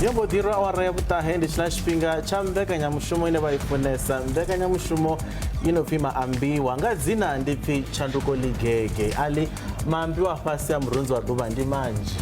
Yambo dira awara ya butahe ndi chinashipinga cha mbekanyamushumo ine baifunesa mbekanyamushumo inopfi Maambiwa ngadzina ndipfi Chanduko Ligege ali Maambiwa fasi ya murunzi wa duva ndi manji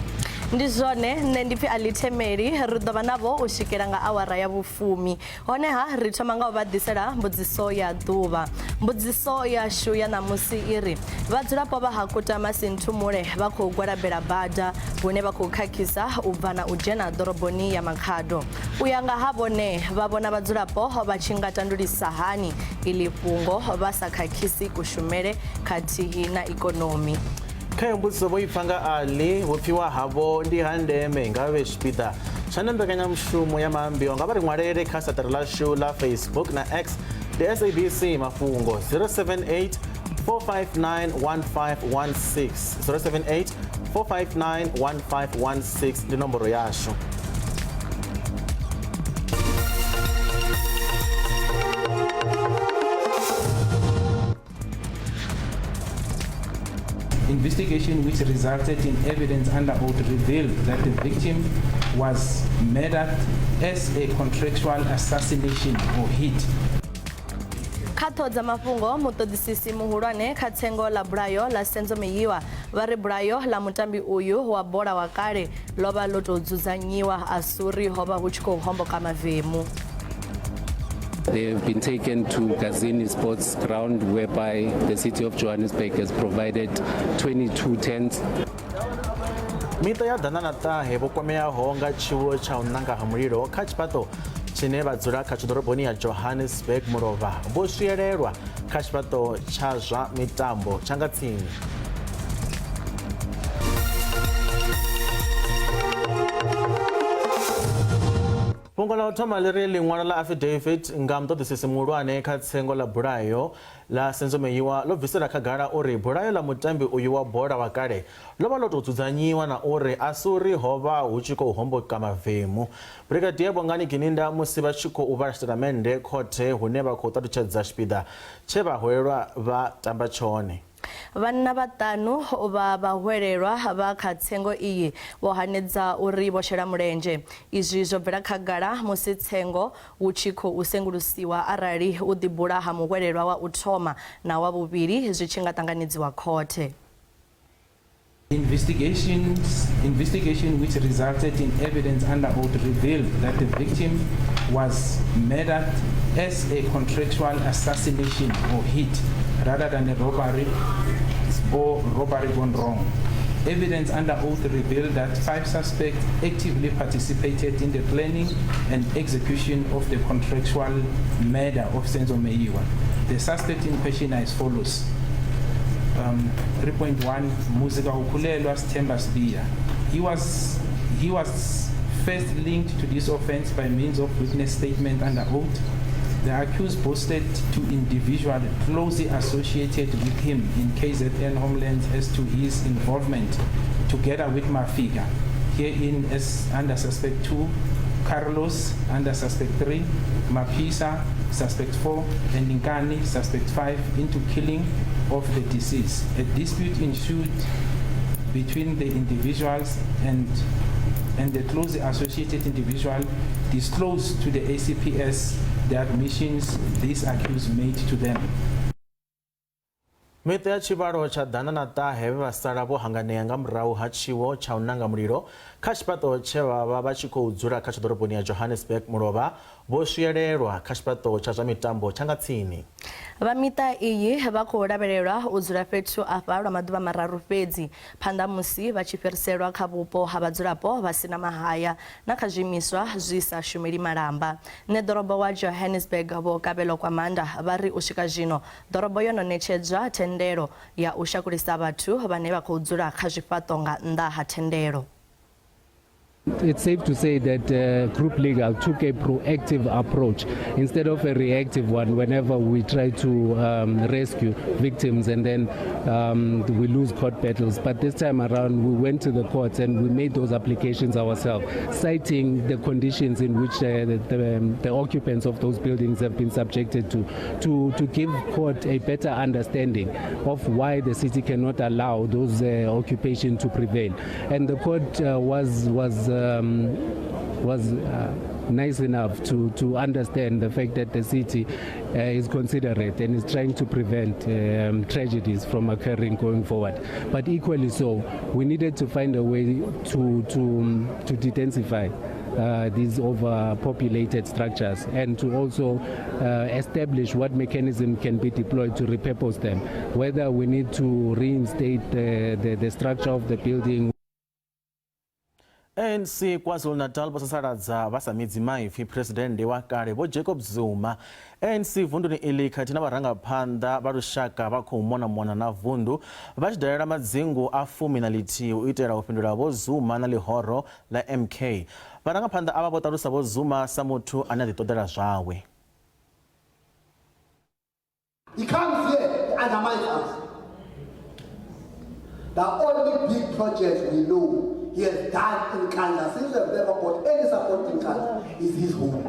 ndizone nne ndipfi Alithemeli ri ḓovha navho u swikela nga awara ya vhufumi honeha ri thoma nga u vha ḓisela mbudziso ya ḓuvha mbudziso yashu ya ṋamusi iri vhadzulapo vha Hakuta Masinthumule vha khou gwalabela bada hune vha khou khakhisa u bva na u dzhena ḓoroboni ya Makhado u ya nga ha vhone vha vhona vhadzulapo vha tshi nga tandulisa hani iḽi fhungo vha sa khakhisi kushumele khathihi na ikonomi. Kha mbudziso vho ipfanga ali vhupfiwa havho ndi ha ndeme nga vhe tshipiḓa tsha mbekanyamushumo ya Maambiwa nga vha ri ṅwalele kha saṱari ḽashu ḽa Facebook na X ndi SABC Mafhungo 078 459 1516 078 459 1516 ndi nomboro yashu. Investigation which resulted in evidence under oath revealed that the victim was murdered as a contractual assassination or hit. Kha dza mafhungo muṱoḓisisi muhulwane kha tsengo ḽa bulayo ḽa Maambiwa vha ri bulayo ḽa mutambi uyu wa bola wa kale ḽo vha ḽo tou dzudzanyiwa a suri ho vha hu tshi khou homboka mavemu. They have been taken to Gazini Sports Ground whereby the city of Johannesburg has provided 22 tents. Miṱa ya ḓana na ṱahe vho kwameaho nga tshiwo tsha u ṋanga ha mulilo kha tshifhaṱo tshine vha dzula kha ḓoroboni ya Johannesburg mulovha vho swielelwa kha tshifhaṱo tsha zwa mitambo tsha nga tsini. Fhungo ḽa u thoma ḽi ri ḽiṅwalo ḽa affidavit nga muṱoḓisisi muhulwane kha tsengo ḽa bulayo ḽa Maambiwa ḽo bvisela khagala uri bulayo ḽa mutambi uyu wa bola wa kale ḽo vha ḽo tou dzudzanyiwa na uri a si uri ho vha hu tshi khou homboka mavemu. Brigadier Bongani Gininda musi vha tshi khou vhala tshitatamennde khothe hune vha khou ṱalutshedza tshipiḓa tshe vhahwelelwa vha tamba tshone. Vhanna vhaṱanu vha vhahwelelwa vha kha tsengo iyi vho hanedza uri vho shela mulenzhe izwi zwo bvela khagala musi tsengo hu tshi khou sengulusiwa arali u ḓibula ha muhwelelwa wa u thoma na wa vhuvhili zwi tshi nga ṱanganedziwa khothe. Investigation which resulted in evidence under oath revealed that the victim was murdered as a contractual assassination or hit rather than a robbery or robbery gone wrong. Evidence under oath revealed that 5 suspects actively participated in the planning and execution of the contractual murder of Maambiwa. The suspect in question are as follows. 3.1 Muzika Ukulelwa Stembas Bia. He was first linked to this offense by means of witness statement under oath. The accused boasted to individuals closely associated with him in KZN Homeland as to his involvement together with Mafhungo, herein as under suspect 2, Carlos under suspect 3, Mapisa suspect 4, and Nkani suspect 5 into killing of the deceased. A dispute ensued between the individuals and the closely associated individual disclosed to the ACPS the admissions these accused made to them. Miṱa ya tshivhalo tsha ḓana na ṱahe vha sala vho hanganea nga murahu ha tshiwo tsha u ṋanga mulilo kha tshifhaṱo tshe vha vha tshi khou dzula kha ḓoroboni ya Johannesburg mulovha vho swielelwa kha tshifhaṱo tsha zwa mitambo tsha nga tsini. Vha miṱa iyi vha khou lavhelelwa u dzula fhethu afha lwa maḓuvha mararu fhedzi phanḓa musi vha tshi fhiriselwa kha vhupo ha vhadzulapo vha sina mahaya na kha zwiimiswa zwi sa shumeli malamba. Nṋe ḓorobo wa Johannesburg vho Kabelo kwa Manda vha ri u swika zwino ḓorobo yo no ṋetshedzwa thendelo ya u shakulisa vhathu vhane vha khou dzula kha zwifhaṱo nga nnḓa ha thendelo. It's safe to say that Group Legal took a proactive approach instead of a reactive one whenever we try to rescue victims and then we lose court battles. But this time around we went to the courts and we made those applications ourselves, citing the conditions in which the occupants of those buildings have been subjected to give court a better understanding of why the city cannot allow those occupation to prevail. And the court was nice enough to understand the fact that the city is considerate and is trying to prevent tragedies from occurring going forward. But equally so, we needed to find a way to densify these overpopulated structures and to also establish what mechanism can be deployed to repurpose them, whether we need to reinstate the structure of the building. ANC KwaZulu-Natal bosasaradza basamidzi maipfi president wa kale bo Jacob Zuma ANC vunduni ili kati na varangaphanḓa ba lushaka ba khou mona na vundu ba tshi dalela madzingu a 10 u itela u fhindula vho Zuma na ḽihoro la MK. Varangaphanḓa ava vho ṱalusa vho Zuma sa muthu ane a ḓiṱoḓela zwawe. He comes here to undermine us. The only big project we know he has done in Kanda, since we have never got any support in Kanda, is his home.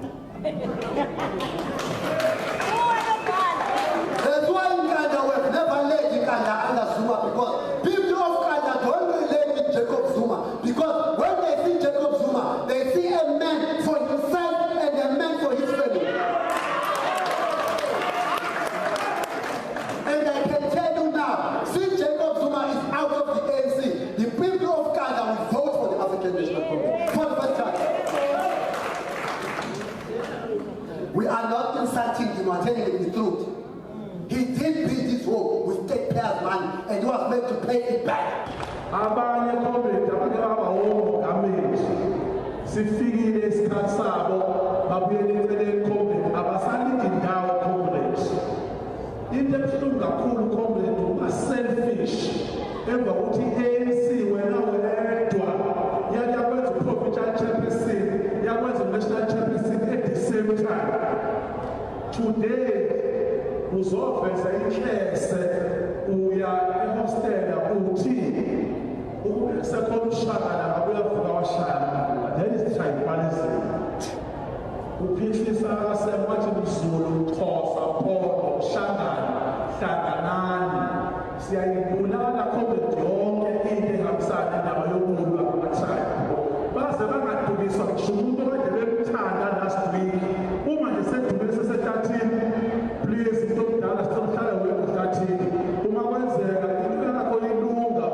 That's why in Kanda we have never laid in Kanda under Zuma, because people of Kanda don't relate with Jacob Zuma, because when they see Jacob Zuma, they see a man for himself and a man for his family. And I can tell you now, since Jacob Zuma is out of the ANC, the people of Kanda will vote for the African National Congress for the first time. We are not insulting him or telling him the truth. He did build this home with taxpayers' money and he was meant to pay it back. Abanye comrades abangabahombo gamage sifikile isikhathi sabo babuyele eceleni comrade abasalindi ndawo comrades. Into ebuhlungu kakhulu comrade uma-selfish emva kokuthi i-ANC wena wedwa yakwenza u-provincial chairperson yakwenza u-national chairperson at the same time. Today uzoveza inhlese uya ehostela uthi sekhomshaka nakuyavuka washaya. That is tribalism. Uphihlisa kasemwathi mzulu Xhosa Photo Shangana hlanganani siyayibulala comrade yonke into ehambisana nendaba yokulwa kwamatribe. Baze bangadukiswa ngisho umuntu okade bemthanda last week uma nje sedumile sese-13 please into okudala sihlala we-13 uma kwenzeka into yakho ilunga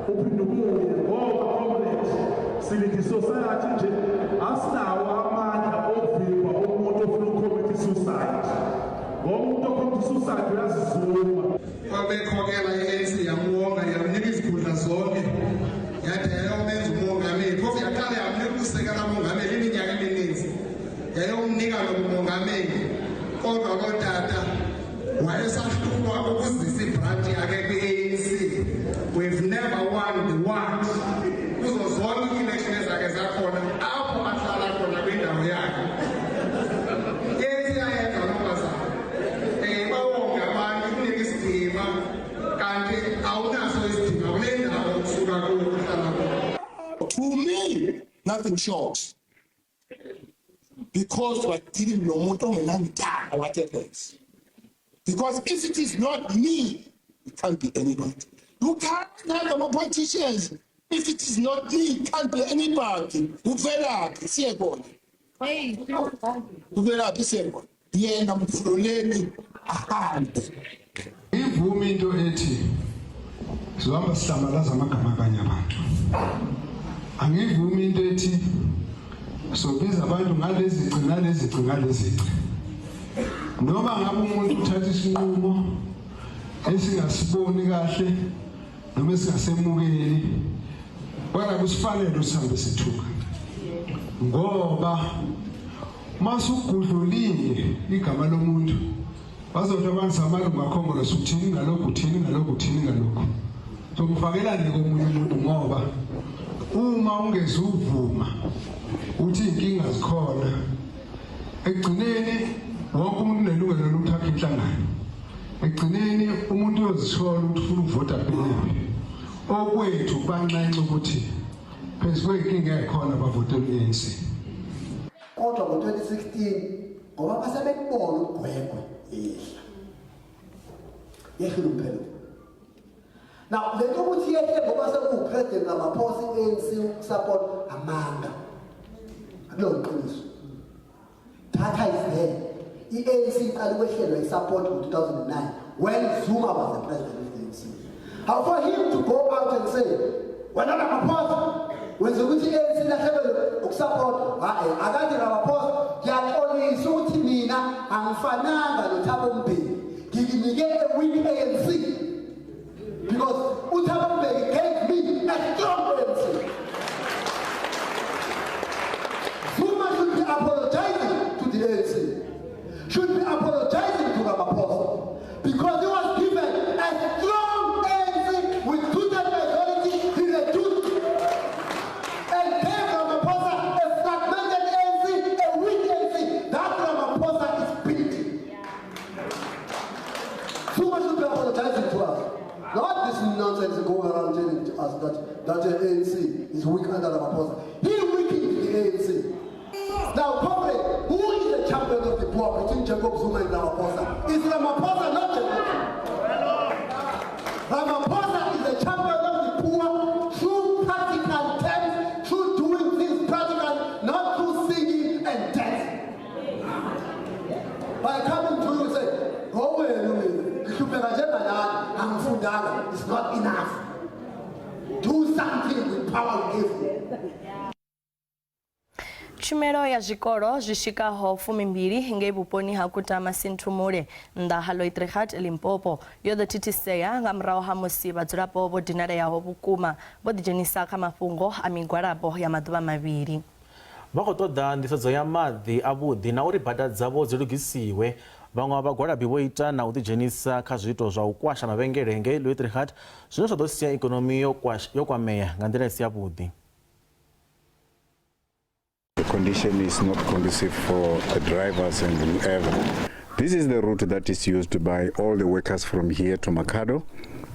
uphinde ubuye ngoba comrade silithi society nje asinawo amandla okuvimba umuntu ofuna ucommit suicide. Ngoba umuntu ocommit suicide uyazizuma. Wabekhokela i-ANC yamwonga yamnika izikhundla zonke yadela umenza umongameli phofu yaqala yamnika ukusekela umongameli iminyaka emininzi yayomnika nobumongameli kodwa kotata wayesahlulwa ukuzisa ibranti yakhe kwi-ANC. We've never won the ward kuzo zonke i-election ezakhe zakhona apho ahlala khona kwindawo yakhe. I-ANC yayenza nokazana bawonke abantu ikunika isidima kanti awunaso isidima kule ndawo kusuka kuyo kuhlala kuyo. To me, nothing shocks. Because we're dealing with whatever else. Because if it is not me, it can't be anybody. You can't have no politicians. If it is not me, it can't be anybody. Uvela siyebona. Uvela siyebona. Yena mfululeni ahambe. Ivumi into ethi sizohamba sihlambalaza amagama abanye abantu. Angivumi into ethi sobiza abantu ngalezi noma ngabe umuntu uthatha isinqumo esingasiboni kahle noma esingasemukeli kodwa kusifanele usihambe sithuka ngoba masugudlulile igama lomuntu bazothi abantu samalungu akhongolose uthini ngalokhu so kufakelane komunye umuntu ngoba uma ungezuvuma uthi inkinga zikhona ekugcineni wonke umuntu unelungelo lokuthatha inhlangano. Ekugcineni umuntu uyozithola ukuthi ufuna ukuvota kuphi. Okwethu banqenxa ukuthi phezu kweyinkinga ekhona bavotela i-ANC. Kodwa ngo-2016 ngoba basebekubona ugwegwe yehlula umphelo. Now le nto ukuthi yehle ngoba sekuwupresident Ramaphosa i-ANC support amanga. Data is there. The ANC allocation support in 2009 when Zuma was the president of the ANC. How for him to go out and say, we're not a report, when the ANC doesn't support, I got the report, yet only so Timina and Fananga and Utabombe, giving me a weak ANC. Because Utabombe gave me a strong ANC. Zuma should be apologizing to the ANC. Should be apologizing to Ramaphosa because he was given a strong ANC with two-thirds majority in the truth, and gave Ramaphosa a fragmented ANC, a weak ANC. That Ramaphosa is built. Zuma should be apologizing to us, not this nonsense going around telling to us that the ANC is weak under Ramaphosa. He weakened the ANC. Now, comrade, who is the champion of the poor between Jacob Zuma and Ramaphosa? Is Ramaphosa not Jacob Zuma? Ramaphosa is the champion of the poor through practical terms, through doing things practical, not through singing and dancing. By coming to you and say, go away, it's not enough. Do something with power we give you. Tshumelo ya zwikolo zwishikaho 12 ngei vhuponi ha Kutama Sinthumule nnḓa ha Loitregat Limpopo yo ḓo thithisea nga murahu ha musi vhadzulapo vho dinaleyaho vhukuma vho ḓidzhenisa kha mafhungo a migwalabo ya maḓuvha mavhili. Vha khou ṱoḓa nḓisedzo ya maḓi avhuḓi na uri bada dzavho dzi lugisiwe. Vhaṅwe vhagwalabi vho ita na u ḓidzhenisa kha zwiito zwa u kwasha mavhengele ngei Loitregat zwine zwa ḓo sia ikonomi yo kwamea nga nḓila i si yavhuḓi. The condition is not conducive for the drivers and whoever. This is the route that is used by all the workers from here to Makado.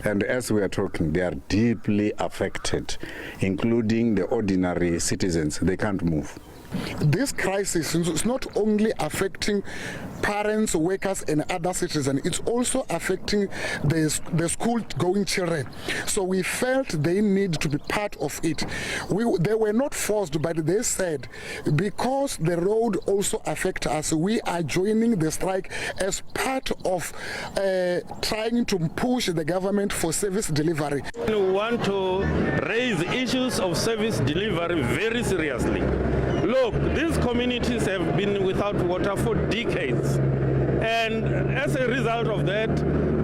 And as we are talking, they are deeply affected, including the ordinary citizens. They can't move. This crisis is not only affecting parents, workers and other citizens, it's also affecting the school-going children. So we felt they need to be part of it. They were not forced, but they said, because the road also affects us, we are joining the strike as part of trying to push the government for service delivery. We want to raise issues of service delivery very seriously. Look, these communities have been without water for decades, and as a result of that,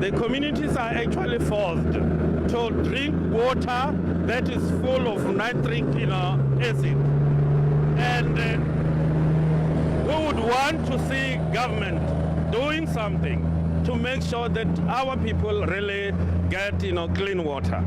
the communities are actually forced to drink water that is full of nitric acid. And we would want to see government doing something to make sure that our people really get clean water.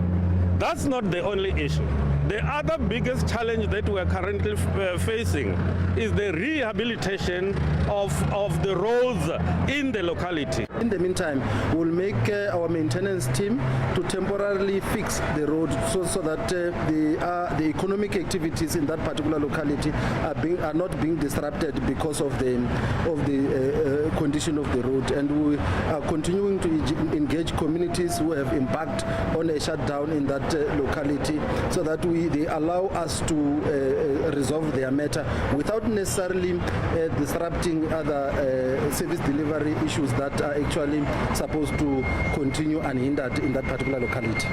That's not the only issue. The other biggest challenge that we are currently facing is the rehabilitation of the roads in the locality. In the meantime, we'll make our maintenance team to temporarily fix the road so that the economic activities in that particular locality are not being disrupted because of the condition of the road. And we are continuing to engage communities who have embarked on a shutdown in that locality so that they allow us to resolve their matter without necessarily disrupting other service delivery issues that are actually supposed to continue unhindered in that particular locality.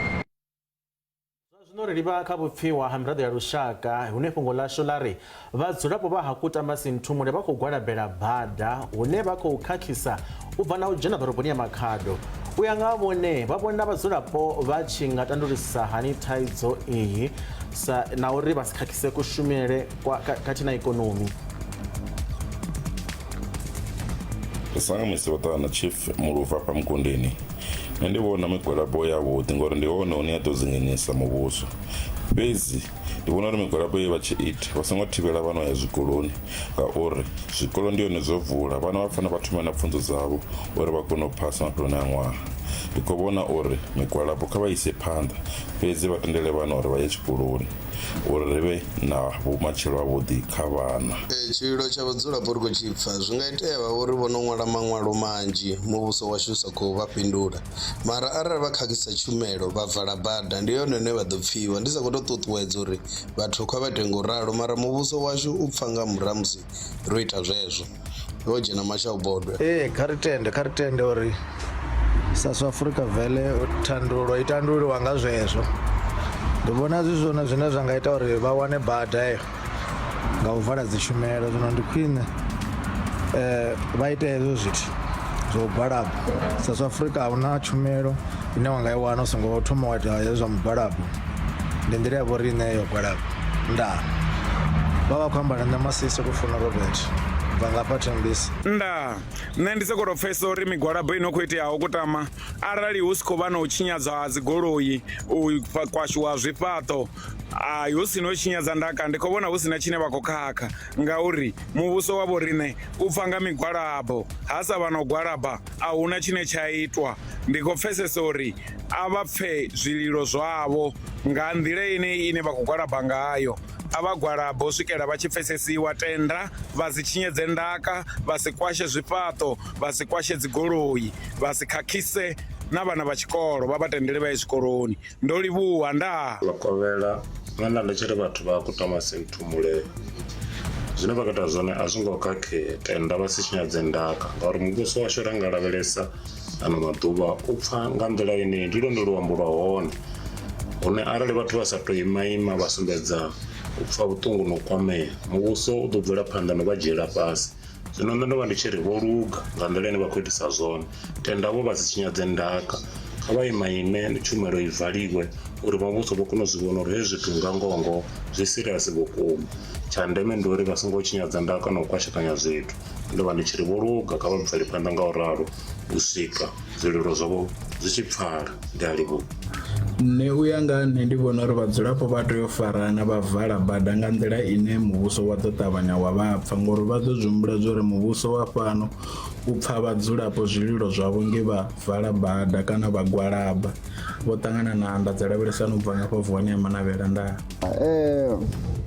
Zwino ri livha kha vhupfiwa ha miraḓo ya lushaka hune fhungo ḽashu ḽa ri vhadzulapo vha ha Kutama Sinthumule vha khou gwalabela bada hune vha khou khakhisa u bva na u dzhena ḓoroboni ya Makhado. U ya nga vhone vha vhona vhadzulapo vha tshi nga tandulisa hani thaidzo iyi na uri vha si khakhise kushumele khathihi na ikonomi. Sanga musi vha na chief Muluva pa Mkondeni. Ndi vhona migwalabo yavhuḓi ngori ndi hone hune ya ḓo dzinginyisa muvhuso. Fhedzi ndi vhona uri migwalabo ye vha tshi ita vha songo thivhela vhana ya zwikoloni ngauri zwikolo ndi hone zwo vula vhana vha fanela vha thome na pfunzo dzavho uri vha kone u phasa mafheloni a ṅwaha. ndi khou vhona uri migwalabo kha vha ise phanḓa fhedzi vha tendele vhana uri vha ye tshikoloni uri ri vhe na vhumatshelo havhuḓi kha vhana. Tshililo tsha vhadzulapo ri khou tshi pfha zwi nga itea uri vho no ṅwala maṅwalo manzhi muvhuso washu sa khou vha fhindula, mara arali vha khakhisa tshumelo vha vala bada ndi yone ine vha ḓo pfhiwa. Ndi sa khou tou ṱuṱuwedza uri vhathu kha vha ite ngauralo, mara muvhuso washu u pfha nga murahu musi ro ita zwezwo ho dzhena mashau bodwe. Kha ri tende uri South Africa vele thandulo i tanduliwa nga zwezwo. Ndi vhona zwi zwone zwine zwa nga ita uri vha wane bada eyo nga u vala dzitshumelo. Zwino ndi khwine vha ite hezwo zwithu zwo gwalaba. South Africa a huna tshumelo ine wa nga i wana u songo thoma wa ita hezwo zwa mugwalabo. Ndi nḓila ya vhori ine yo gwalaba. Ndaa vha vha khou amba na nṋe Masisi Lufuna Robert vha Thembisa. Nda nṋe ndi sokou tou pfhesesa uri migwalabo ino khou iteaho kutama arali hu si khou vha na u tshinyadzwa ha dzigoloi, u kwashiwa zwifhaṱo, hu si no u tshinyadza ndaka, ndi khou vhona hu si na tshine vha khou khakha ngauri muvhuso wa vho riṋe u pfha nga migwalabo. Ha sa vha na u gwalaba a huna tshine tsha itwa. Ndi khou pfhesesa uri a vha pfhe zwililo zwavho nga nḓila ine vha khou gwalaba ngayo. A vha gwalaba u swikela vha tshi pfesesiwa, tenda vha si tshinyedze ndaka, vha si kwashe zwifhaṱo, vha si kwashe dzigoloi, vha si khakhise na vhana vha tshikolo, vha vha tendele vha ye zwikoloni. Ndo livhuwa ndaa vhakovhela nṋe ndi tshiri vhathu vha kutama senthumule zwine vha kata zwone a zwi ngo khakhea, tenda vha si tshinyadze ndaka ngauri muvhuso washu ra nga lavhelesa ano maḓuvha u pfha nga nḓila ine ndi lwone luambo lwa hone hune arali vhathu vha sa tou ima vha sumbedza u pfha vhuṱungu no kwamea, muvhuso u ḓo bvela phanḓa no vha dzhiela fhasi. Zwino nṋe ndo vha ndi tshi ri vho luga nga nḓila ine vha khou itisa zwone, tenda vho vha si tshinyadze ndaka, kha vha ime tshumelo i valiwe uri muvhuso vho kona u zwi vhona uri hezwi zwithu nga ngoho zwi serious vhukuma. Tsha ndeme ndi uri vha songo tshinyadza ndaka na u kwashekanya zwithu. Ndo vha ndi tshi ri vho luga kha vha bvele phanḓa nga u ralo u swika zwililo zwavho zwi tshi pfala. Ndi a livhuwa. Nṋe u ya nga nṋe ndi vhona uri vhadzulapo vha tea u farana vha vala bada nga nḓila ine muvhuso wa ḓo ṱavhanya wa vha pfha, ngori vha ḓo zwi humbula zwa uri muvhuso wa fhano u pfha vhadzulapo zwililo zwavho nge vha vala bada kana vha gwalaba. Vho ṱangana na anda dza lavhelesana u bva nga vuwani ya Manavhela ndaa.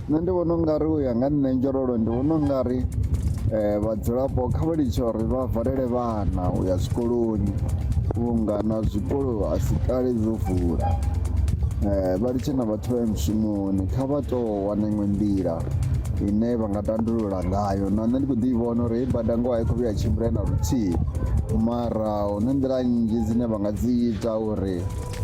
Nṋe ndi vhona ungari u ya nga nṋe Njololo ndi vhona ungari vhadzulapo kha vha litshe uri vha valele vhana u ya zwikoloni vhunga na zwikolo a si kale zwo vula. Vha litshe na vhathu vha mushumoni, kha vha tou wana iṅwe nḓila ine vha nga tandulula ngayo. Na nṋe ndi khou ḓivhona uri hei bada ngoho a i khou vhuya tshimbile na luthihi, mara hune nḓila nnzhi dzine vha nga dzi ita uri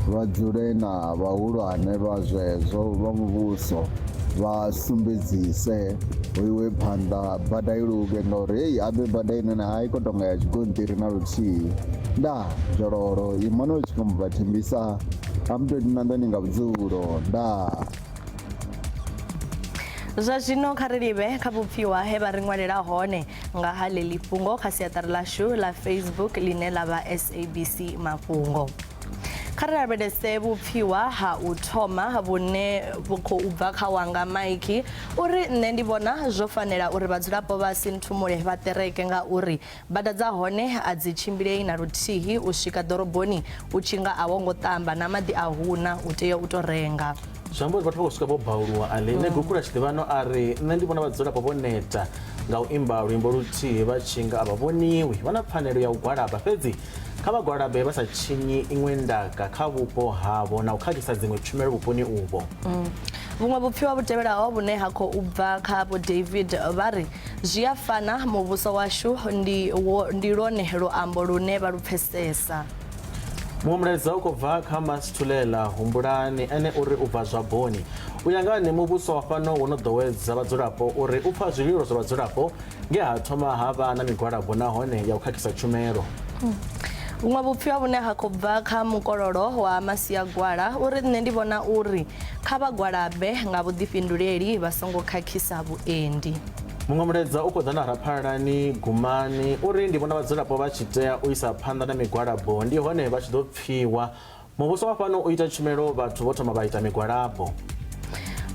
vha dzule na vhahulwane vha zwezwo vha muvhuso vha sumbedzise hu iwe phanḓa bada i luge, ngauri hei abe bada inene ha i khou tonga ya tshigonṱiri na luthihi. Ndaa Njololo Emmanuel Chikomba Thembisa amtoti nandani nga vhudzulo ndaa. Zwa zwino kha ri livhe kha vhupfiwa he vha ri ṅwalela hone nga ha ḽeḽi fhungo kha siaṱari ḽashu ḽa Facebook ḽine ḽa vha SABC Mafhungo. Kha ri lavhelese vhupfiwa ha u thoma vhune vhu khou bva kha wanga Mike uri nṋe ndi vhona zwo fanela uri vhadzulapo vha sinthumule vha ṱereke nga uri bada dza hone a dzi tshimbilei na luthihi, u swika ḓoroboni u tshi nga a wo ngo ṱamba na maḓi a huna u tea u tou renga. Zwi uri vhathu vha khou swika vho bauliwa ale nṋe Gukula Tshivhano a ri nṋe ndi vhona vhadzulapo vho neta nga u imba luimbo luthihi vha tshi nga a vha vhoniwi, vha na pfanelo ya u gwalaba fhedzi kha vha gwalabe vha sa tshinyi iṅwe ndaka kha vhupo havho na u khakhisa dziṅwe tshumelo vhuponi uvho. Vhuṅwe vhupfiwa vhu tevhelaho vhune ha khou bva kha Vho David vha ri zwi a fana muvhuso washu ndi lwone luambo lune vha lu pfesesa. Muhumbulelza u khou bva kha Masithulela Humbulani ene uri u bva Zwaboni u ya nga nṋe muvhuso wa fhano wo no ḓowedza vhadzulapo uri u pfha zwililo zwa vhadzulapo nge ha thoma ha vha na migwalabo nahone ya u khakhisa tshumelo. Vhuṅwe vhupfiwa vhune ha khou bva kha mukololo wa Masiagwala uri nṋe ndi vhona uri kha vha gwalabe nga vhuḓifhinduleli vha songo khakhisa vhuendi. Muṅwe muledza u khou ḓa na Raphalani Gumani uri ndi vhona vhadzulapo vha tshi tea u isa phanḓa na migwalabo ndi hone vha tshi ḓo pfhiwa muvhuso wa fhano u ita tshumelo vhathu vho thoma vha ita migwalabo.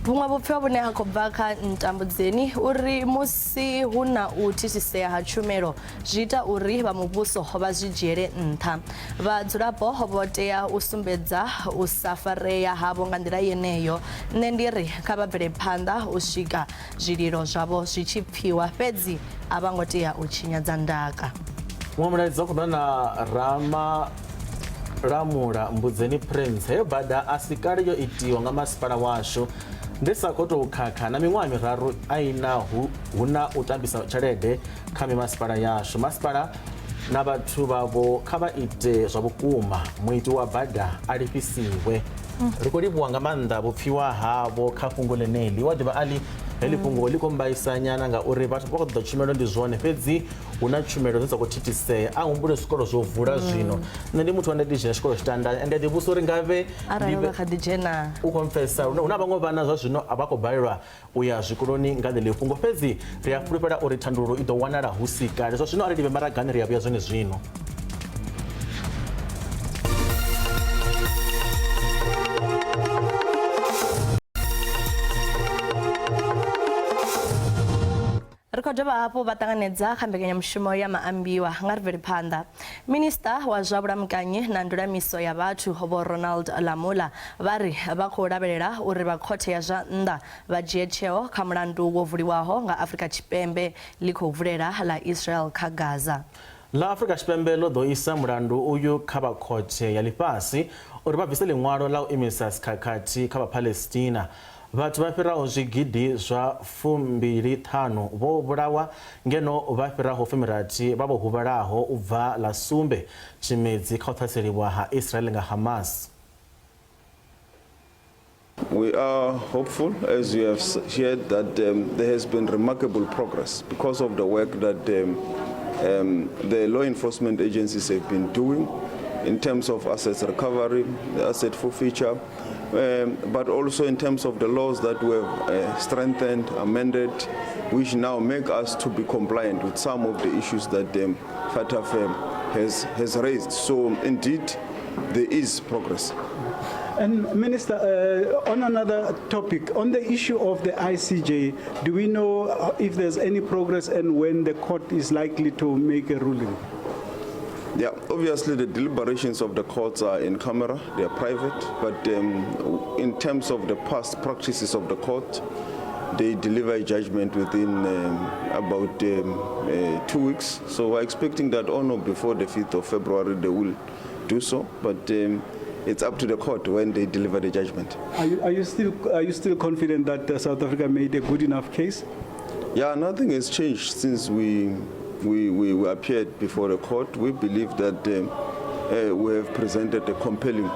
vhuṅwe vhupfiwa vhune ha khou bva kha Ntambudzeni uri musi hu na u thithisea ha tshumelo zwi ita uri vha muvhuso vha zwi dzhiele nṱha. Vhadzulapo vho tea u sumbedza u sa farea havho nga nḓila yeneyo. Nṋe ndi ri kha vha bvele phanḓa u swika zwililo zwavho zwi tshi pfiwa, fhedzi a vha ngo tea u tshinyadza ndaka. Muṅwe mulaedza wa khou bva na Ramula Mbudzeni Prince, heyo bada a si kale yo itiwa nga masipala washu ndi sa khou tou khakha na miṅwaha miraru aina hu na u tambisa tshelede kha mimasipala yashu. Masipala na vhathu vhavho kha vha ite zwa vhukuma, muiti wa bada a lifhisiwe. Ri khou livhuwa nga maanḓa vhupfiwa havho kha fhungo ḽeneḽi. Wa ḓivha Ali, heḽi fhungo ḽi khou mbaisa nyana ngauri vhathu vha khou ṱoḓa tshumelo ndi zwone, fhedzi hu na tshumelo dzi sa khou thithisea. A humbule zwikolo zwo vula zwino. Nṋe ndi muthu ane ndi dzhena tshikolo tshitandani ende ndi vhusa uri ngavhe arali vha kha ḓi dzhena u confessa hu na vhaṅwe vhana zwa zwino a vha khou balelwa u ya zwikoloni nga ḽeḽi fhungo, fhedzi ri a fulufhela uri thandululo i ḓo wanala hu si kale. Zwa zwino arali vhe maragani ri a vhuya zwone zwino. Ri khou dovha hafhu vha ṱanganedza kha mbekanyamushumo ya Maambiwa nga ri bvele phanḓa. Minista wa zwa vhulamukanyi na ndulamiso ya vhathu vho Ronald Lamola vha ri vha khou lavhelela uri vha khothe ya zwa nnḓa vha dzhie tsheo kha mulandu wo vuliwaho nga Afrika Tshipembe ḽi khou vulela ḽa Israel kha Gaza. La Afrika Tshipembe ḽo ḓo isa mulandu uyu kha vha khothe ya ḽifhasi uri vha bvise ḽiṅwalo ḽa u imisa dzikhakhathi kha vha Palestina. Vhathu vha fhiraho zwigidi zwa 25 vho vhulawa ngeno vha fhiraho 60 vha vho huvhalaho u bva ḽa sumbe tshimedzi kha u ṱhaseliwa ha Israel nga Hamas. We are hopeful, as you have shared, that there has been remarkable progress because of the work that the law enforcement agencies have been doing in terms of assets recovery, asset forfeiture, but also in terms of the laws that we have strengthened, amended, which now make us to be compliant with some of the issues that Fatah has raised. So indeed, there is progress. And Minister, on another topic, on the issue of the ICJ, do we know if there's any progress and when the court is likely to make a ruling? Yeah, obviously the deliberations of the courts are in camera, they are private, but in terms of the past practices of the court, they deliver a judgment within about 2 weeks. So we're expecting that on or before the 5th of February they will do so, but it's up to the court when they deliver the judgment. Are you still confident that South Africa made a good enough case? Yeah, nothing has changed since we appeared before the court. We believe that we have presented a compelling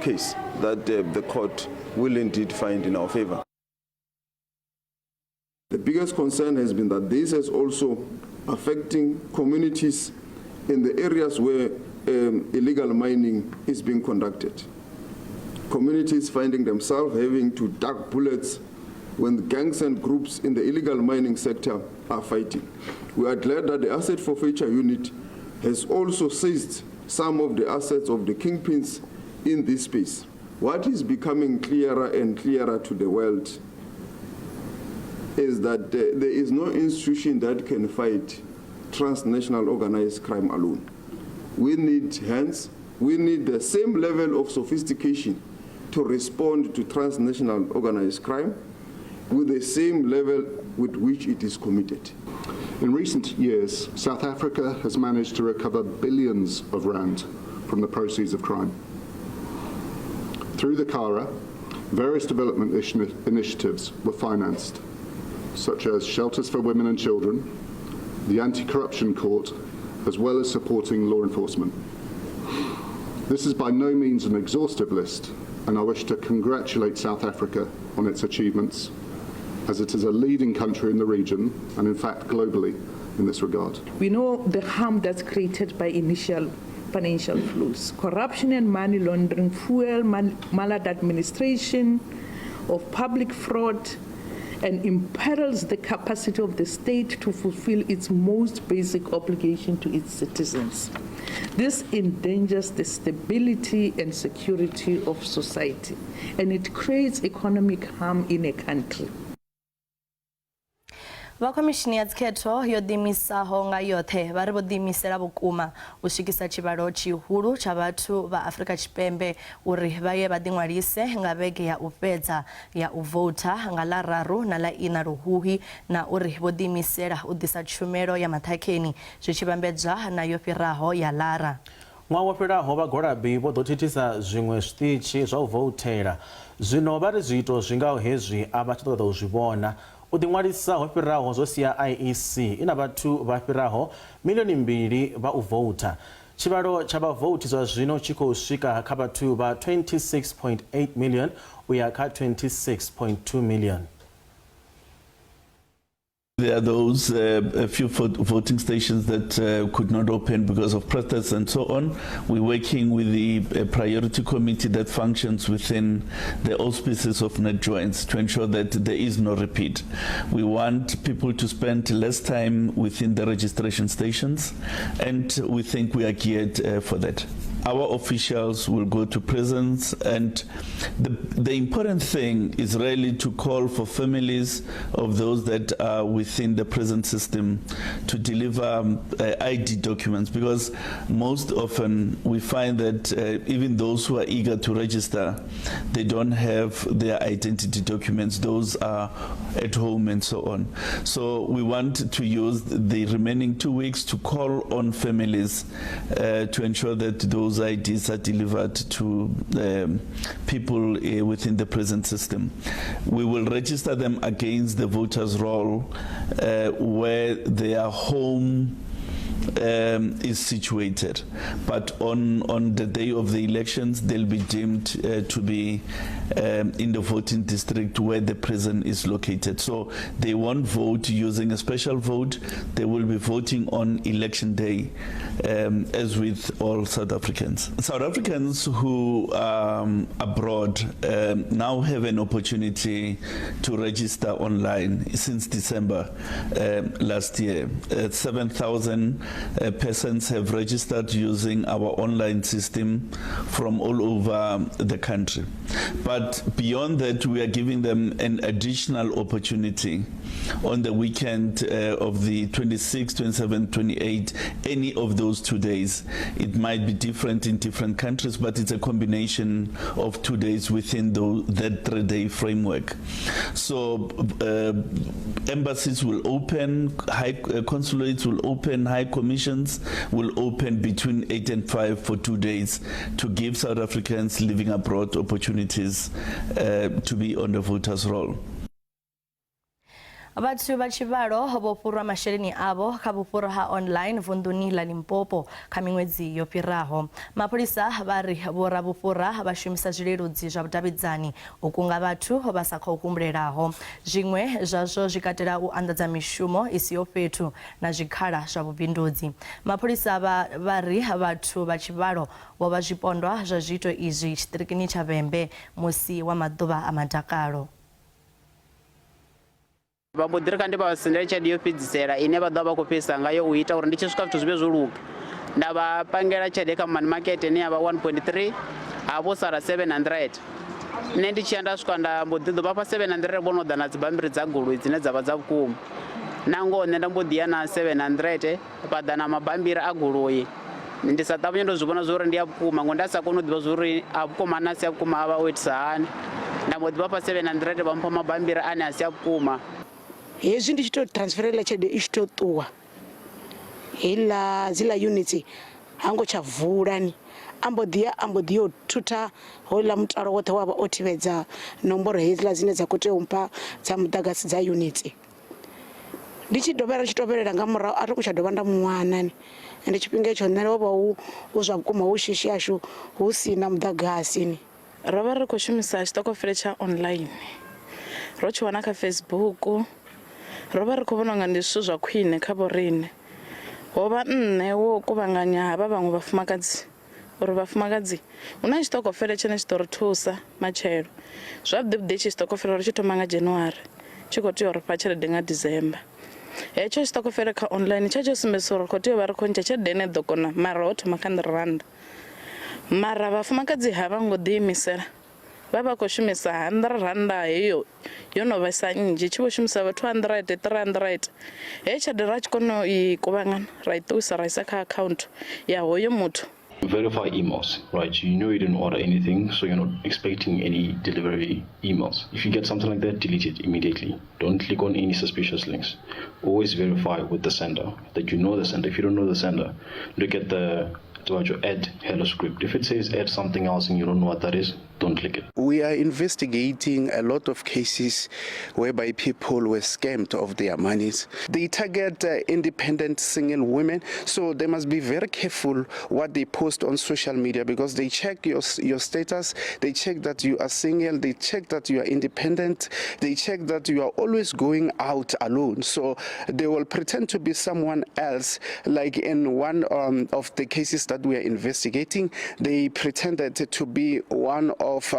case that the court will indeed find in our favor. The biggest concern has been that this is also affecting communities in the areas where illegal mining is being conducted. Communities finding themselves having to duck bullets when gangs and groups in the illegal mining sector are fighting. We are glad that the Asset Forfeiture Unit has also seized some of the assets of the kingpins in this space. What is becoming clearer and clearer to the world is that there is no institution that can fight transnational organized crime alone. We need hands, we need the same level of sophistication to respond to transnational organized crime with the same level with which it is committed. In recent years, South Africa has managed to recover billions of rand from the proceeds of crime. Through the CARA, various development initiatives were financed, such as shelters for women and children, the Anti-Corruption Court, as well as supporting law enforcement. This is by no means an exhaustive list, and I wish to congratulate South Africa on its achievements, as it is a leading country in the region, and in fact globally, in this regard. We know the harm that's created by initial financial flows. Corruption and money laundering fuel maladministration of public fraud and imperils the capacity of the state to fulfill its most basic obligation to its citizens. This endangers the stability and security of society, and it creates economic harm in a country. Vakomishini ya dzikhetho yo ḓiimisaho nga yoṱhe vha ri vho ḓiimisela vhukuma u swikisa tshivhalo tshihulu tsha vhathu vha Afrika Tshipembe uri vha ye vha ḓiṅwalise nga vhege ya u fhedza ya u vouta nga ḽa 3 na ḽa 4 Luhuhi na uri vho ḓiimisela u ḓisa tshumelo ya maṱhakheni zwi tshi vhambedzwa na yo fhiraho ya ḽara. Ṅwaha wo fhelaho vhagwalabi vho ḓo thithisa zwiṅwe zwiṱitshi zwa u voutela zwino vha ri zwiito zwi ngaho hezwi a vha tshi ṱoḓa u zwi vhona. U ḓiṅwalisa ho fhiraho zwo sia IEC ina vhathu vha fhiraho milioni 2 vha u vouta. Tshivhalo tsha vhavouti zwa zwino tshi khou swika kha vhathu vha 26.8 million uya kha 26.2 million. There are those a few voting stations that could not open because of protests and so on. We're working with the priority committee that functions within the auspices of net joints to ensure that there is no repeat. We want people to spend less time within the registration stations, and we think we are geared for that. Our officials will go to prisons, and the important thing is really to call for families of those that are within the prison system to deliver ID documents, because most often we find that even those who are eager to register, they don't have their identity documents. Those are at home and so on. So we want to use the remaining 2 weeks to call on families to ensure that those IDs are delivered to people within the prison system. We will register them against the voters' roll where their home is situated, but on the day of the elections they'll be deemed to be in the voting district where the prison is located. So they won't vote using a special vote, they will be voting on election day, as with all South Africans. South Africans who are abroad now have an opportunity to register online since December last year. 7,000 persons have registered using our online system from all over the country. But beyond that, we are giving them an additional opportunity on the weekend of the 26th, 27th, 28th, any of those 2 days. It might be different in different countries, but it's a combination of 2 days within that 3-day framework. So embassies will open, consulates will open, high commissions will open between 8 and 5 for 2 days to give South Africans living abroad opportunities to be on the voters' roll. Vhathu vha tshivhalo vho fhurwa masheleni avho kha vhufhuro ha online vunḓuni ḽa Limpopo kha miṅwedzi yo fhiraho. Mapholisa vha ri vhoravhufhura vha shumisa zwileludzi zwa vhudavhidzani u kunga vhathu vha sa khou humbulelaho. Zwiṅwe zwazwo zwi katela u anḓadza mishumo i siho fhethu na zwikhala zwa vhubindudzi. Mapholisa vha ri vhathu vha tshivhalo vho vha zwipondwa zwa zwiito izwi tshiṱirikini tsha Vhembe musi wa maḓuvha a madakalo. Vha mbo ḓi ri kha ndi vha sendela tshelede yo fhedzisela ine vha ḓo vha khou fhedzisa ngayo u ita uri ndi tshi swika zwithu zwi vhe zwo luga. Nda vha pangela tshelede kha money market ine ya vha 1.3 havho sala 700. Nṋe ndi tshi ya nda swika nda mbo ḓi ḓo vha fha 700 vho no ḓa na dzibammbiri dza goloi dzine dza vha dza vhukuma. Nangoho nṋe nda mbo ḓi ya na 700 vha ḓa na mabammbiri a goloi. Ndi sa ṱavhanye ndo zwi vhona zwo uri ndi a vhukuma ngo nda sa kona u ḓivha zwo uri a vhukuma na si a vhukuma a vha o itisa hani. Nda mbo ḓi vha fha 700 vha mpha mabammbiri ane a si a vhukuma. Hezwi ndi tshi tou transferela tshelede i tshi tou ṱuwa dziḽa units ha ngo tsha vula ni a mbo ḓi yo thutha hoḽa mutalo woṱhe wa vha o thivhedza nomboro hedziḽa dzine dza khou tea u mpha dza muḓagasi dza units. Ndi tshi tovhelela nga murahu a ri khou tsha dovha nda muwana ni ende tshifhinga itsho nṋe wo vha hu zwa vhukuma hu shishi yashu hu si na muḓagasi ni. Ro vha ri khou shumisa tshiṱokofele tsha online ro tshi wana kha Facebook. Ro vha ri khou vhona nga ndi zwithu zwa khwine kha vhoriṋe. Ho vha nṋe wo kuvhanganya havha vhaṅwe vhafumakadzi uri vhafumakadzi hu na tshiṱokofele tshine tshi ḓo ri thusa matshelo. Zwavhuḓi vhuḓi tshi tshiṱokofele ri tshi thoma nga January tshi khou tea uri fha tshelede nga December. Hetsho stokofele kha online tsho sumbedzisa uri khou tea u vha ri khou ntsha tshelede ine ḓo kona mara ho thoma kha R100. Mara vhafumakadzi havha ngo ḓiimisela vha khou shumisa R100 heyo yo no vhesa nnzhi tshi vho shumisa vha 200 300 he tshelede ra tshi kona i kuvhangana ra I ṱuwisa ra isa kha account ya hoyo muthu. Verify emails, right? You know you didn't order anything, so you're not expecting any delivery emails. If you get something like that, delete it immediately. Don't click on any suspicious links. Always verify with the sender that you know the sender. If you don't know the sender, look at the add hello script. If it says add something else and you don't know what that is, don't click it. We are investigating a lot of cases whereby people were scammed of their monies. They target independent single women, so they must be very careful what they post on social media because they check your status, they check that you are single, they check that you are independent, they check that you are always going out alone. So they will pretend to be someone else. Like in one of the cases that we are investigating, they pretended to be one of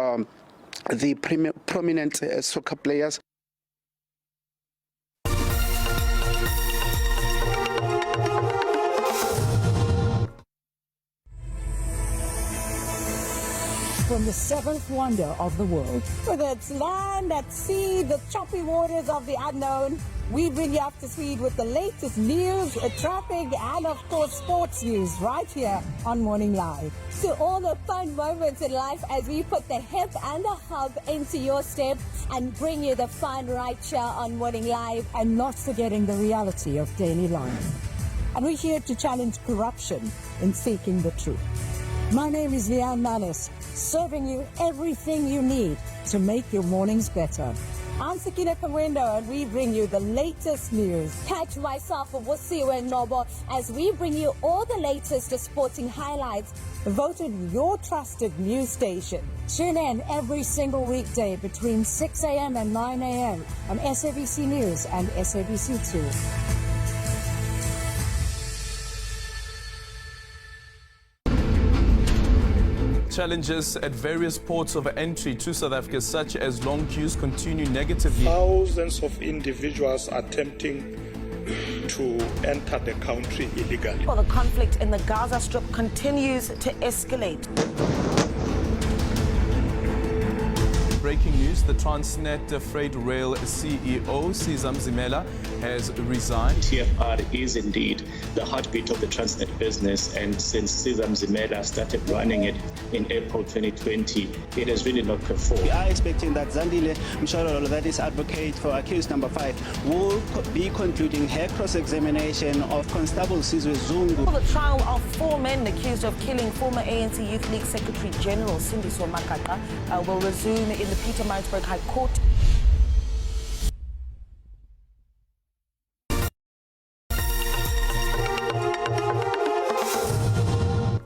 the prominent soccer players. From the seventh wonder of the world. With its land at sea, the choppy waters of the unknown, we bring you up to speed with the latest news, traffic, and of course sports news right here on Morning Live. To all the fun moments in life as we put the hip and the hub into your step and bring you the fun right here on Morning Live. And not forgetting the reality of daily life. And we're here to challenge corruption in seeking the truth. My name is Leanne Malice, serving you everything you need to make your mornings better. I'm Sakina Kamwendo and we bring you the latest news. Catch myself, Wosiwe Nobo, as we bring you all the latest sporting highlights, voted your trusted news station. Tune in every single weekday between 6 a.m. and 9 a.m. on SABC News and SABC 2. Challenges at various ports of entry to South Africa, such as long queues, continue negatively. Thousands of individuals attempting to enter the country illegally. Well, the conflict in the Gaza Strip continues to escalate. Breaking news, the Transnet Freight Rail CEO, Sizam Zimela, has resigned. TFR is indeed the heartbeat of the Transnet business, and since Sizam Zimela started running it in April 2020, it has really not performed. We are expecting that Zandile Mshololo, that is advocate for accused number 5, will be concluding her cross-examination of Constable Sizwe Zungu. The trial of 4 men accused of killing former ANC Youth League Secretary General Sindiswa Makaka will resume in the Pietermaritzburg High Court.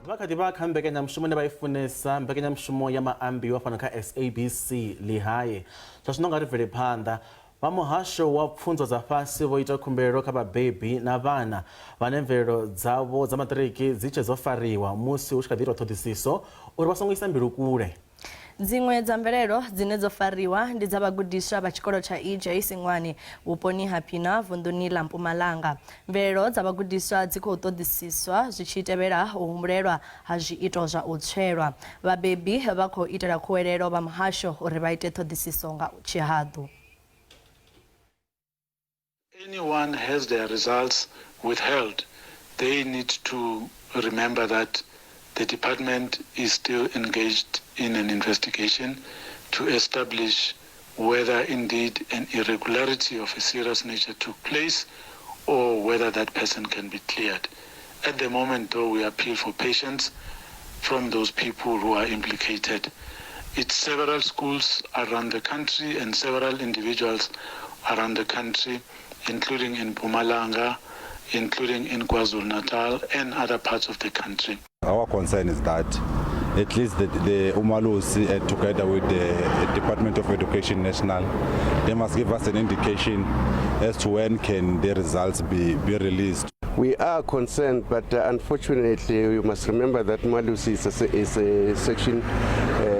vakati va kha mbekanyamushumo ne va yi funesa mbekanyamushumo ya Maambiwa fano kha SABC lihaye zwazwino nga ri bvele phanḓa va muhasho wa pfunzo dza fhasi vo ita khumbelo kha vhabebi na vhana vhane mvelelo dzavho dza maṱiriki dzi tshe dzo fariwa musi hu tshi kha ḓi itwa ṱhoḓisiso uri vha songo isa mbilu kule. Dziṅwe dza mvelelo dzine dzo fariwa ndi dza vhagudiswa vha tshikolo tsha EJ Singwani vhuponi ha Phina vunḓuni ḽa Mpumalanga. Mvelelo dza vhagudiswa dzi khou ṱoḓisiswa zwi tshi tevhela u humbulelwa ha zwiito zwa u tswelwa. Vhabebi vha khou itela khuwelelo vha muhasho uri vha ite ṱhoḓisiso nga tshihaḓu. Anyone has their results withheld, they need to remember that the department is still engaged in an investigation to establish whether indeed an irregularity of a serious nature took place or whether that person can be cleared. At the moment, though, we appeal for patience from those people who are implicated. It's several schools around the country and several individuals around the country, including in Mpumalanga, including in KwaZulu-Natal and other parts of the country. Our concern is that at least the Umalusi, together with the Department of Education National, they must give us an indication as to when can the results be released. We are concerned, but unfortunately, we must remember that Umalusi is a section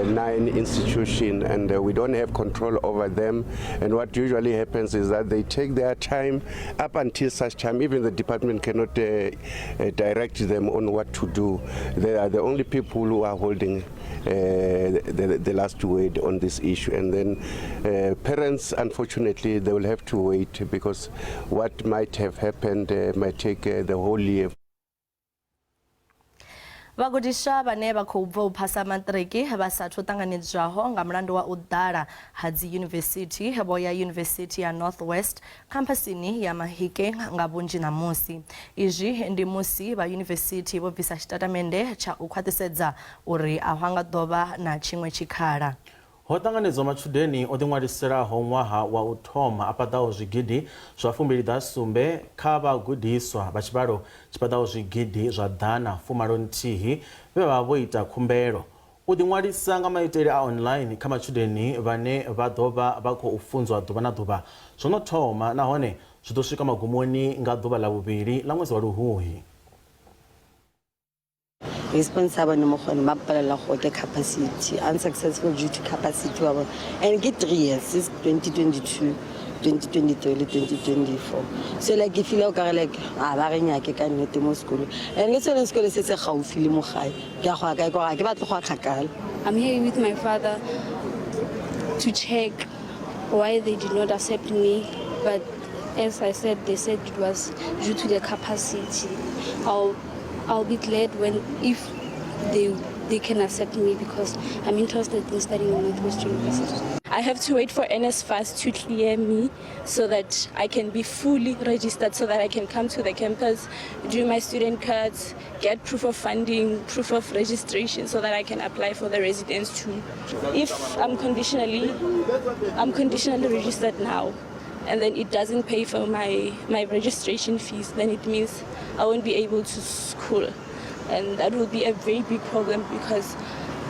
benign institution, and we don't have control over them. And what usually happens is that they take their time up until such time, even the department cannot direct them on what to do. They are the only people who are holding the last word on this issue, and then parents, unfortunately, they will have to wait, because what might have happened might take the whole year. Vagudiswa vane vha khou bva u phasa maṱiriki vha sathu ṱanganedzwaho nga mulandu wa u ḓala ha dzi yunivesithi vho ya Yunivesithi ya North West khampasini ya Mahike nga vhunzhi ṋamusi. Izwi ndi musi vha yunivesithi vho bvisa tshitatamennde tsha u khwaṱhisedza uri a hu nga ḓo vha na tshiṅwe tshikhala. Ho ṱanganedzwa matshudeni o ḓiṅwaliselaho ṅwaha wa u thoma a paḓaho zwigidi zwa 27 kha vhagudiswa vha tshivhalo tshi paḓaho zwigidi zwa ḓana 61 vhe vha vho ita khumbelo. U ḓiṅwalisa nga maitele a online kha matshudeni vhane vha ḓo vha vha khou funzwa ḓuvha na ḓuvha zwo no thoma, nahone zwi ḓo swika magumoni nga ḓuvha ḽa vhuvhili ḽa ṅwedzi wa Luhuhi. Responsible no mogone ba palela go ke capacity unsuccessful due to capacity wa bona, and get 3 years since 2022 2023 le 2024. So like if you look like ba re nyake ka nnete mo sekolo, and le tsone sekolo se se gaufi le mo gae ke go ka go ke batla go kgakala. I'm here with my father to check why they did not accept me, but as I said, they said it was due to the capacity. I'll be glad if they can accept me, because I'm interested in studying in Northwest University. I have to wait for NSFAS to clear me so that I can be fully registered, so that I can come to the campus, do my student cards, get proof of funding, proof of registration, so that I can apply for the residence too. If I'm conditionally registered now, and then it doesn't pay for my registration fees, then it means I won't be able to school, and that will be a very big problem, because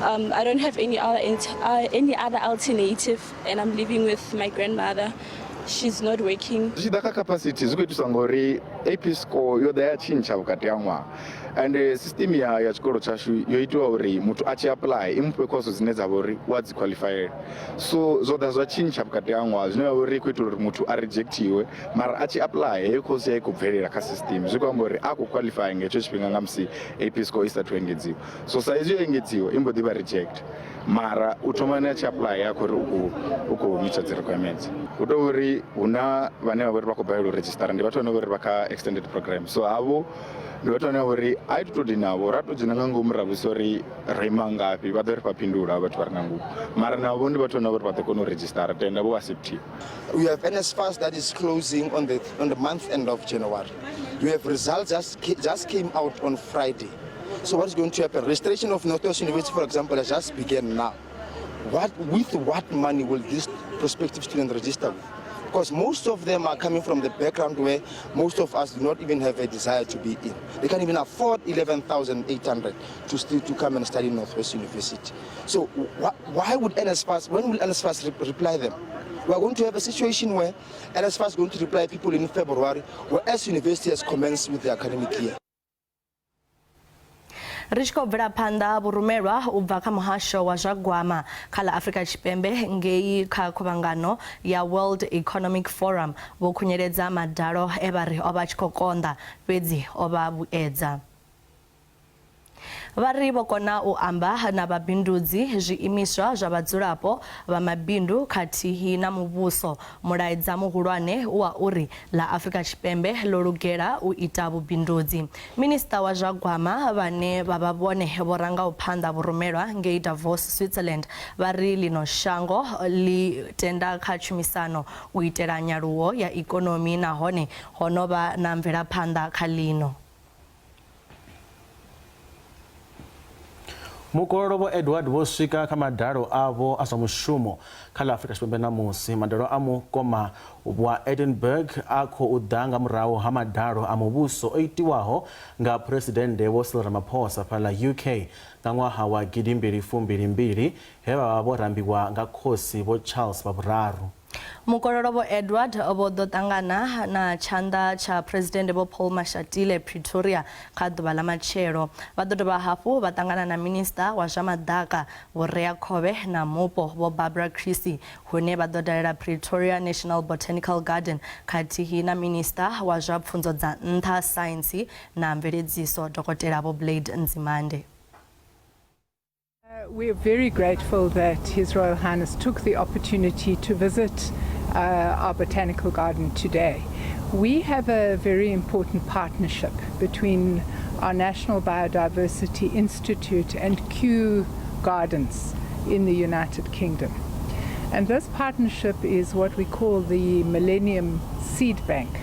I don't have any other alternative, and I'm living with my grandmother. She's not working. Zvidaka capacity zikuitiswa ngori AP score yo daya chincha vukati ya ṅwaha, and system ya chikolo chashu yoitwa uri mutu achi apply imupe course dzine dzavha uri wadzi qualified, so zvoda zva chincha vukati ya ṅwaha zvinova uri kuita uri mutu a rejectiwe, mara achi apply heyo course yaikubverera ka system zvikwamba uri aku qualify ngecho chipinga nga musi AP score isati engedziwa, so saizi yo engedziwa imbodiva reject, mara utomani achi apply yako uri uko meet the requirements udori una vane vavori vakubhairwa register ndi vatone vori vaka extended program, so avo ndi vatone vori aitotodi navo ratodzi nangango muraviso ri rema ngapi vadori papindura vatu vari nangu, mara navo ndi vatone vori vatokona register tenda vo acceptiwa. We have NSFAS that is closing on the month end of January. We have results just came out on Friday. So what is going to happen? Registration of Northwest University, for example, has just begun now. With what money will this prospective student register with? Because most of them are coming from the background where most of us do not even have a desire to be in. They can't even afford 11,800 to come and study Northwest University. So why would NSFAS, when will NSFAS reply them? We are going to have a situation where NSFAS is going to reply people in February, whereas university has commenced with the academic year. Richko bvela phanḓa vhurumelwa u bva kha muhasho wa zwa gwama kha ḽa Afrika Tshipembe ngei kha khuvhangano ya World Economic Forum vho khunyeledza madalo e vha ri o vha tshi khou konḓa fhedzi o vha vhuedza. Vari vho kona u amba na vhabindudzi, zwiimiswa zwa vhadzulapo vha mabindu khathihi na muvhuso. Mulaedza muhulwane wa uri ḽa Afrika Tshipembe ḽo lugela u ita vhubindudzi. Minista wa zwa gwama vhane vha vha vhone vho rangaho phanḓa vhurumelwa ngei Davos, Switzerland, vha ri ḽino shango ḽi tenda kha tshumisano u itela nyaluwo ya ikonomi nahone ho no vha na mvelaphanḓa kha ḽino. Mukolo vho Edward vho swika kha madalo avo a zwa mushumo kha ḽa Afrika Tshipembe ṋamusi. Madalo a mukoma wa Edinburgh a khou ḓa nga murahu ha madalo a muvhuso o itiwaho nga Phuresidennde Vho Cyril Ramaphosa fhaḽa UK nga ṅwaha wa 2022 he vha vha vho rambiwa nga khosi Vho Charles wa vhuraru. Mukororo Vho Edward vho ḓo ṱangana na tshanḓa tsha President Vho Paul Mashatile Pretoria kha ḓuvha ḽa matshelo. Vha ḓo dovha hafhu vha ṱangana na Minister wa zwa maḓaka Vho Reakhovhe na Mupo Vho Barbara Creecy hune vha ḓo dalela Pretoria National Botanical Garden khathihi na Minister wa zwa pfunzo dza nṱha, saintsi na mveledziso Dr. Vho Blade Nzimande. We're very grateful that His Royal Highness took the opportunity to visit our botanical garden today. We have a very important partnership between our National Biodiversity Institute and Kew Gardens in the United Kingdom. And this partnership is what we call the Millennium Seed Bank.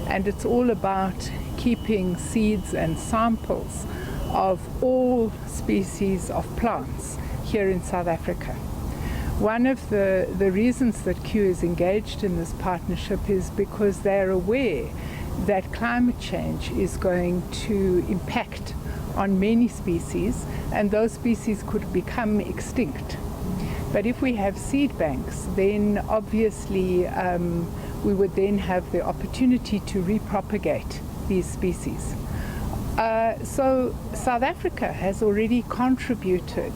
And it's all about keeping seeds and samples of all species of plants here in South Africa. One of the reasons that Kew is engaged in this partnership is because they're aware that climate change is going to impact on many species, and those species could become extinct. But if we have seed banks, then obviously we would then have the opportunity to repropagate these species. So South Africa has already contributed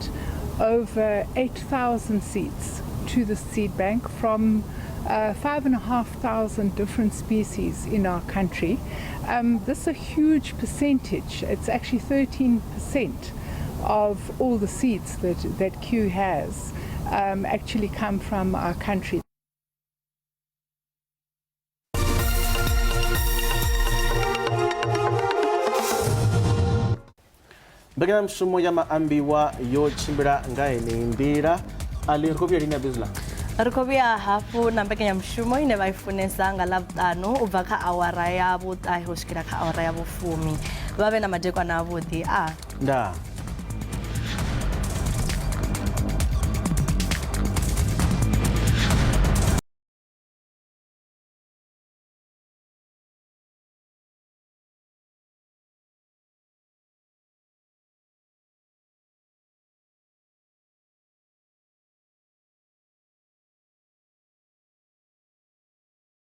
over 8,000 seeds to the seed bank from 5,500 different species in our country. This is a huge percentage. It's actually 13% of all the seeds that Kew has actually come from our country. Mbekanyamushumo ya Maambiwa yo tshimbila nga heneyi nḓila ali ri khou vhuya lini ya bizla ri khou vhuya hafhu na mbekanyamushumo ine vha i funesa nga ḽavhuṱanu u bva kha awara ya vhuṱahe u swikela kha awara ya vhufumi vha vhe na madekwana avhuḓi ndaa